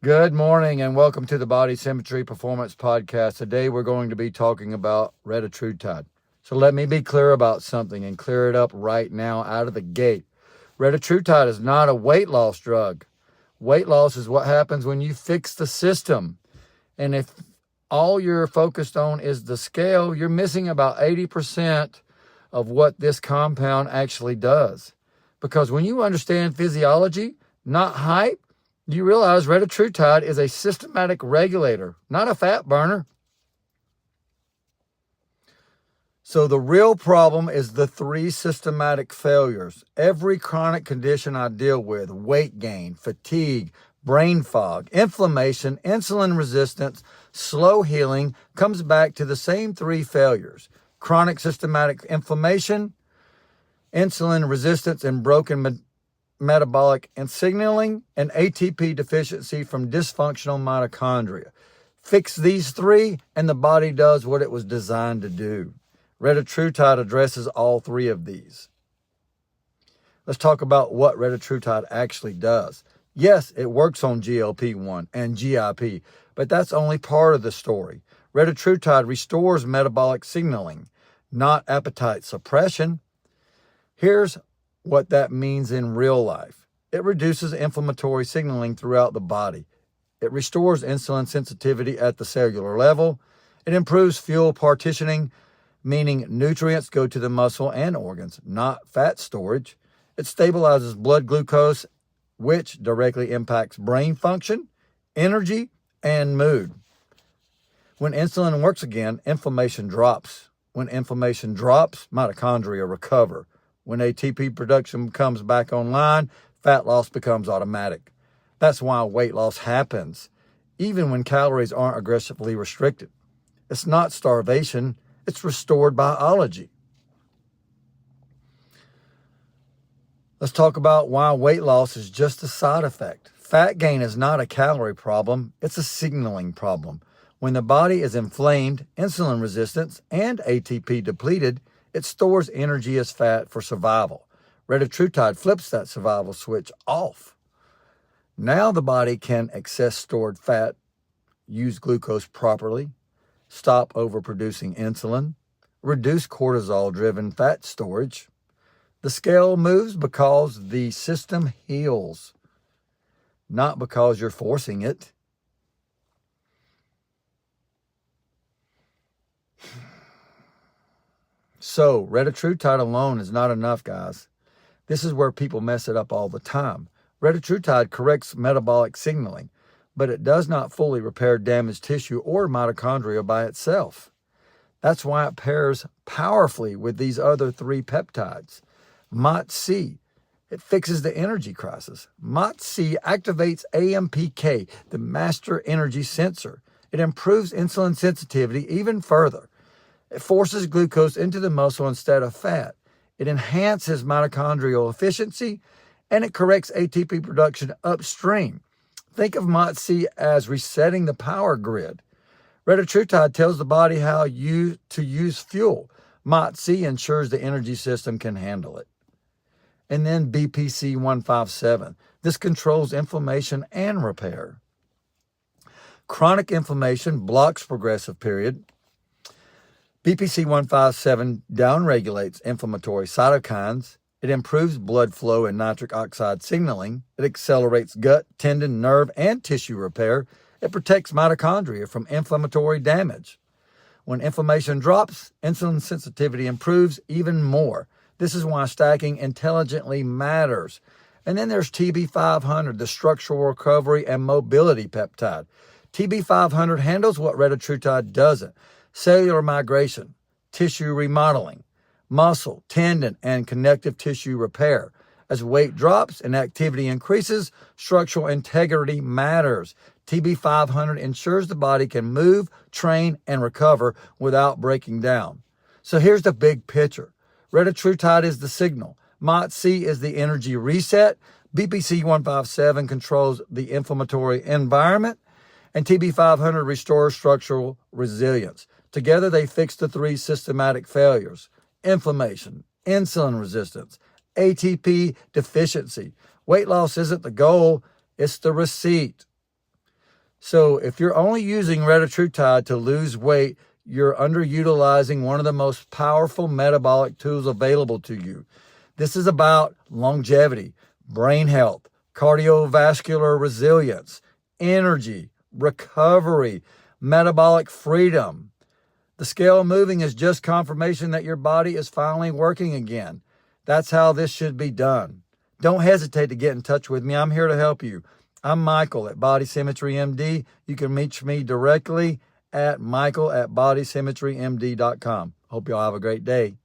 Good morning and welcome to the Body Symmetry Performance Podcast. Today we're going to be talking about Retatrutide. So let me be clear about something and clear it up right now out of the gate. Retatrutide is not a weight loss drug. Weight loss is what happens when you fix the system. And if all you're focused on is the scale, you're missing about 80% of what this compound actually does. Because when you understand physiology, not hype, you realize Retatrutide is a systematic regulator, not a fat burner. So the real problem is the three systematic failures. Every chronic condition I deal with, weight gain, fatigue, brain fog, inflammation, insulin resistance, slow healing, comes back to the same three failures. Chronic systematic inflammation, insulin resistance, and broken metabolic and signaling, and ATP deficiency from dysfunctional mitochondria. Fix these three and the body does what it was designed to do. Retatrutide addresses all three of these. Let's talk about what Retatrutide actually does. Yes, it works on GLP-1 and GIP, but that's only part of the story. Retatrutide restores metabolic signaling, not appetite suppression. Here's what that means in real life. It reduces inflammatory signaling throughout the body. It restores insulin sensitivity at the cellular level. It improves fuel partitioning, meaning nutrients go to the muscle and organs, not fat storage. It stabilizes blood glucose, which directly impacts brain function, energy, and mood. When insulin works again, inflammation drops. When inflammation drops, mitochondria recover. When ATP production comes back online, fat loss becomes automatic. That's why weight loss happens, even when calories aren't aggressively restricted. It's not starvation, it's restored biology. Let's talk about why weight loss is just a side effect. Fat gain is not a calorie problem, it's a signaling problem. When the body is inflamed, insulin resistance, and ATP depleted, it stores energy as fat for survival. Retatrutide flips that survival switch off. Now the body can access stored fat, use glucose properly, stop overproducing insulin, reduce cortisol-driven fat storage. The scale moves because the system heals, not because you're forcing it. So, Retatrutide alone is not enough, guys. This is where people mess it up all the time. Retatrutide corrects metabolic signaling, but it does not fully repair damaged tissue or mitochondria by itself. That's why it pairs powerfully with these other three peptides. MOTS-C, it fixes the energy crisis. MOTS-C activates AMPK, the master energy sensor. It improves insulin sensitivity even further. It forces glucose into the muscle instead of fat. It enhances mitochondrial efficiency, and it corrects ATP production upstream. Think of MOTS-C as resetting the power grid. Retatrutide tells the body how to use fuel. MOTS-C ensures the energy system can handle it. And then BPC-157. This controls inflammation and repair. Chronic inflammation blocks progressive period. BPC-157 downregulates inflammatory cytokines. It improves blood flow and nitric oxide signaling. It accelerates gut, tendon, nerve, and tissue repair. It protects mitochondria from inflammatory damage. When inflammation drops, insulin sensitivity improves even more. This is why stacking intelligently matters. And then there's TB-500, the structural recovery and mobility peptide. TB-500 handles what Retatrutide doesn't. Cellular migration, tissue remodeling, muscle, tendon, and connective tissue repair. As weight drops and activity increases, structural integrity matters. TB-500 ensures the body can move, train, and recover without breaking down. So here's the big picture. Retatrutide is the signal. MOTS-C is the energy reset. BPC-157 controls the inflammatory environment. And TB-500 restores structural resilience. Together, they fix the three systematic failures: inflammation, insulin resistance, ATP deficiency. Weight loss isn't the goal, it's the receipt. So if you're only using retatrutide to lose weight, you're underutilizing one of the most powerful metabolic tools available to you. This is about longevity, brain health, cardiovascular resilience, energy, recovery, metabolic freedom. The scale moving is just confirmation that your body is finally working again. That's how this should be done. Don't hesitate to get in touch with me. I'm here to help you. I'm Michael at Body Symmetry MD. You can reach me directly at michael@bodysymmetrymd.com. Hope y'all have a great day.